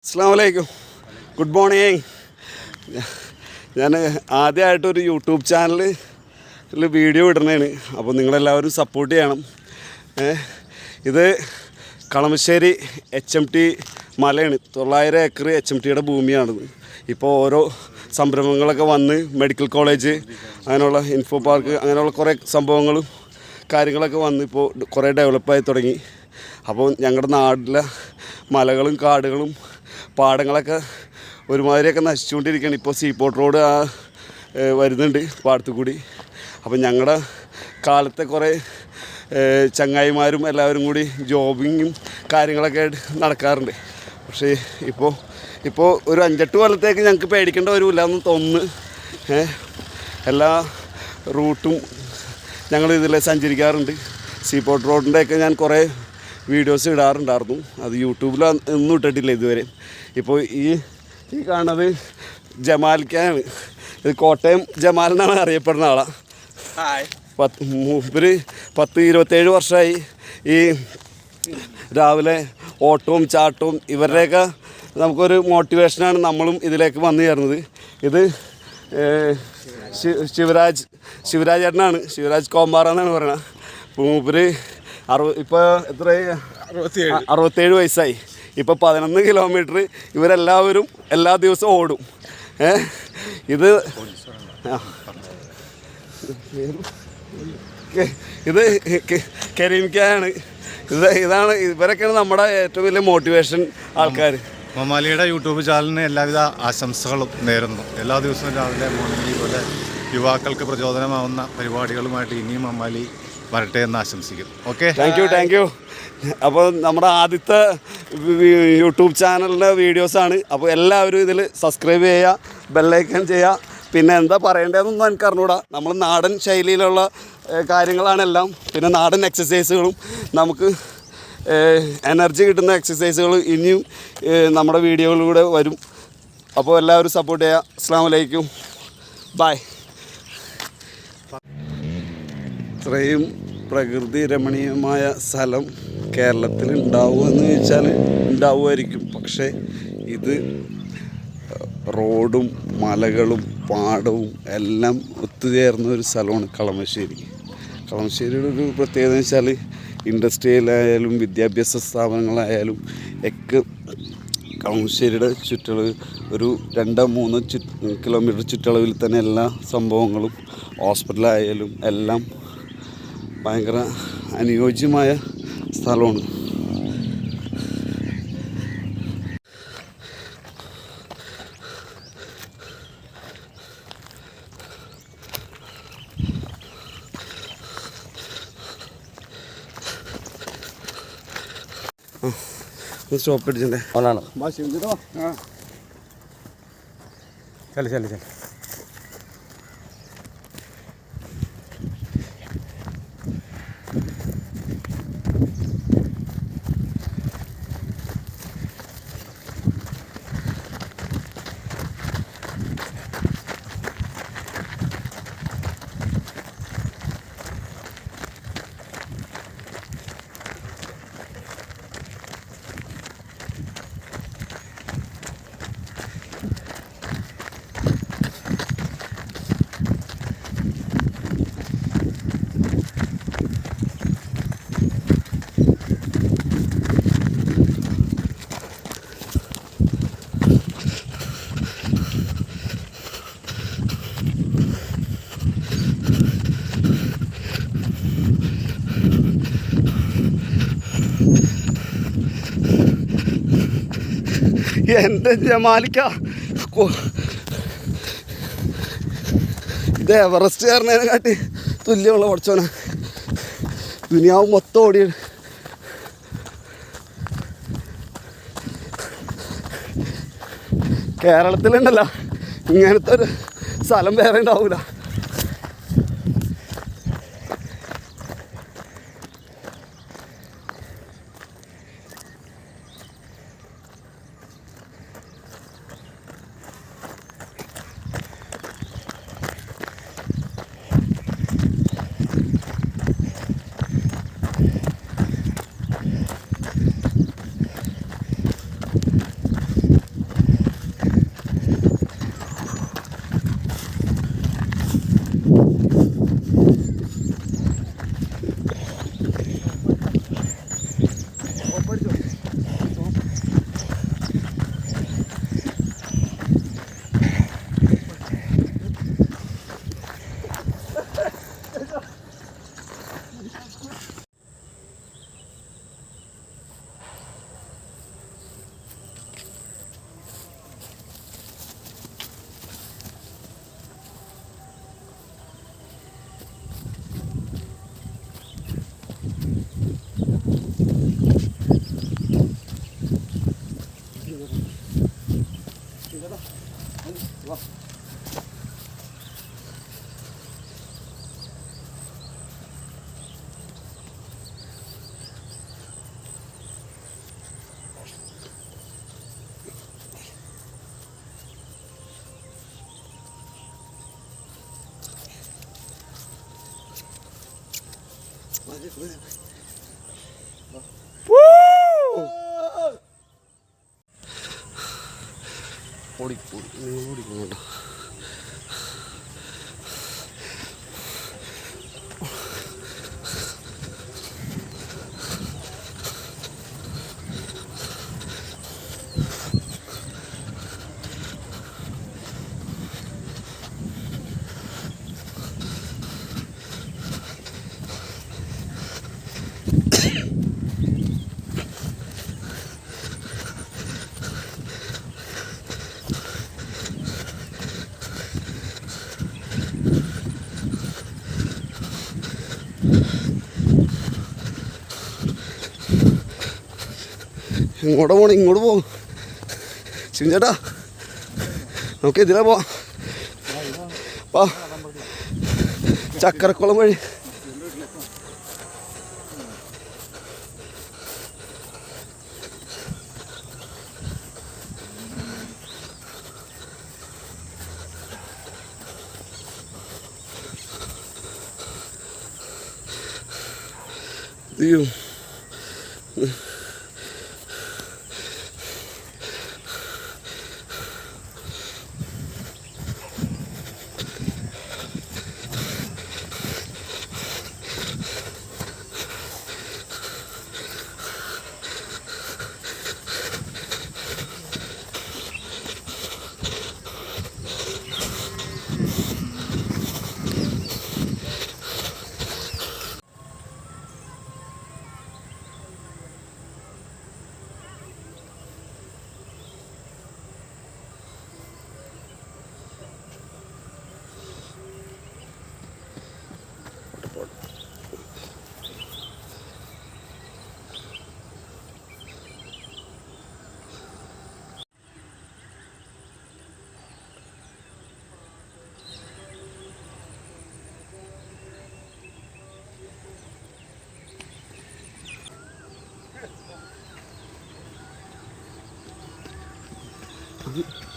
അസ്സലാമു അലൈക്കും. Good morning. ഞാൻ ആദ്യമായിട്ടൊരു യൂട്യൂബ് ചാനലിൽ വീഡിയോ ഇടുന്നതാണ്. അപ്പോൾ നിങ്ങളെല്ലാവരും സപ്പോർട്ട് ചെയ്യണം. ഇത് കളമശ്ശേരി HMT മലയാണ്. 900 ഏക്കർ HMTയുടെ ഭൂമിയാണിത്. ഇപ്പോൾ ഓരോ സംരംഭങ്ങളൊക്കെ വന്ന് മെഡിക്കൽ കോളേജ്, അങ്ങനെയുള്ള ഇൻഫോ പാർക്ക്, അങ്ങനെയുള്ള കുറേ സംഭവങ്ങളും കാര്യങ്ങളൊക്കെ വന്ന് ഇപ്പോൾ കുറേ ഡെവലപ്പായി തുടങ്ങി. അപ്പോൾ ഞങ്ങളുടെ നാട്ടിലെ മലകളും കാടുകളും പാടങ്ങളൊക്കെ ഒരുമാതിരിയൊക്കെ നശിച്ചുകൊണ്ടിരിക്കുകയാണ്. ഇപ്പോൾ സീപോർട്ട് റോഡ് വരുന്നുണ്ട് പാടത്തു കൂടി. അപ്പോൾ ഞങ്ങളുടെ കാലത്തെ കുറേ ചങ്ങായിമാരും എല്ലാവരും കൂടി ജോബിങ്ങും കാര്യങ്ങളൊക്കെ ആയിട്ട് നടക്കാറുണ്ട്. പക്ഷേ ഇപ്പോൾ ഒരു 5-8 കൊല്ലത്തേക്ക് ഞങ്ങൾക്ക് പേടിക്കേണ്ട വരുമില്ല എന്ന് തോന്നുന്നു. എല്ലാ റൂട്ടും ഞങ്ങൾ ഇതിൽ സഞ്ചരിക്കാറുണ്ട്. സീപോർട്ട് റോഡിൻ്റെയൊക്കെ ഞാൻ കുറേ വീഡിയോസ് ഇടാറുണ്ടായിരുന്നു. അത് യൂട്യൂബിൽ ഒന്നും ഇട്ടിട്ടില്ല ഇതുവരെ. ഇപ്പോൾ ഈ കാണുന്നത് ജമാലിക്കാണ്. ഇത് കോട്ടയം ജമാൽ എന്നാണ് അറിയപ്പെടുന്ന ആളാണ്. മൂപ്പര് 10-27 വർഷമായി ഈ രാവിലെ ഓട്ടവും ചാട്ടവും ഇവരുടെയൊക്കെ നമുക്കൊരു മോട്ടിവേഷനാണ് നമ്മളും ഇതിലേക്ക് വന്നു ചേർന്നത്. ഇത് ശിവരാജ് ചേട്ടനാണ്. ശിവരാജ് കോമ്പാറ എന്നാണ് പറയുന്നത്. മൂപ്പര് ഇപ്പോൾ എത്രയായി? 67 വയസ്സായി. ഇപ്പോൾ 11 കിലോമീറ്റർ ഇവരെല്ലാവരും എല്ലാ ദിവസവും ഓടും. ഇത് കരീംക്കാണ്. ഇതാണ് ഇവരൊക്കെയാണ് നമ്മുടെ ഏറ്റവും വലിയ മോട്ടിവേഷൻ ആൾക്കാർ. മമ്മാലിയുടെ യൂട്യൂബ് ചാനലിന് എല്ലാവിധ ആശംസകളും നേരുന്നു. എല്ലാ ദിവസവും രാവിലെ മോർണിംഗ് പോലെ യുവാക്കൾക്ക് പ്രചോദനമാവുന്ന പരിപാടികളുമായിട്ട് ഇനിയും മമ്മാലി വരട്ടെ എന്ന് ആശംസിക്കും. Okay, thank you. അപ്പോൾ നമ്മുടെ ആദ്യത്തെ യൂട്യൂബ് ചാനലിൻ്റെ വീഡിയോസാണ്. അപ്പോൾ എല്ലാവരും ഇതിൽ സബ്സ്ക്രൈബ് ചെയ്യുക, ബെല്ലൈക്കൺ ചെയ്യുക. പിന്നെ എന്താ പറയേണ്ടതെന്നൊന്നും എനിക്ക് അറിഞ്ഞൂടാ. നമ്മൾ നാടൻ ശൈലിയിലുള്ള കാര്യങ്ങളാണെല്ലാം. പിന്നെ നാടൻ എക്സസൈസുകളും നമുക്ക് എനർജി കിട്ടുന്ന എക്സസൈസുകൾ ഇനിയും നമ്മുടെ വീഡിയോകളിലൂടെ വരും. അപ്പോൾ എല്ലാവരും സപ്പോർട്ട് ചെയ്യുക. അസ്സലാമു അലൈക്കും, ബൈ. ഇത്രയും പ്രകൃതി രമണീയമായ സ്ഥലം കേരളത്തിൽ ഉണ്ടാവുമെന്ന് ചോദിച്ചാൽ ഉണ്ടാവുമായിരിക്കും. പക്ഷേ ഇത് റോഡും മലകളും പാടവും എല്ലാം ഒത്തുചേർന്ന ഒരു സ്ഥലമാണ് കളമശ്ശേരി. കളമശ്ശേരിയുടെ ഒരു പ്രത്യേകത എന്ന് വെച്ചാൽ ഇൻഡസ്ട്രിയിലായാലും വിദ്യാഭ്യാസ സ്ഥാപനങ്ങളായാലും ഒക്കെ കളമശ്ശേരിയുടെ ചുറ്റളവ് ഒരു 2-3 കിലോമീറ്റർ ചുറ്റളവിൽ തന്നെ എല്ലാ സംഭവങ്ങളും ഹോസ്പിറ്റലായാലും എല്ലാം ഭയങ്കര അനുയോജ്യമായ സ്ഥലമാണ്. സ്റ്റോപ്പ് അടിച്ചേ ഓണാണ് ചല എൻ്റെ ജമാലിക്ക. ഇത് എവറസ്റ്റ് കയറുന്നതിനെക്കാട്ടി തുല്യമുള്ള പഠിച്ചോനെ. ദുനിയാവ് മൊത്തം ഓടി. കേരളത്തിലുണ്ടല്ലോ ഇങ്ങനത്തെ ഒരു സ്ഥലം വേറെ ഉണ്ടാവില്ല. ഓടിപ്പോയി ഓടിക്കോട്ടോ. ഇങ്ങോട്ട് പോണം, ഇങ്ങോട്ട് പോകും ചിഞ്ചേട്ടാ. നമുക്ക് ഇതിലെ പോവാം. ചക്കരക്കുളം വഴി. അയ്യോ, ഇത്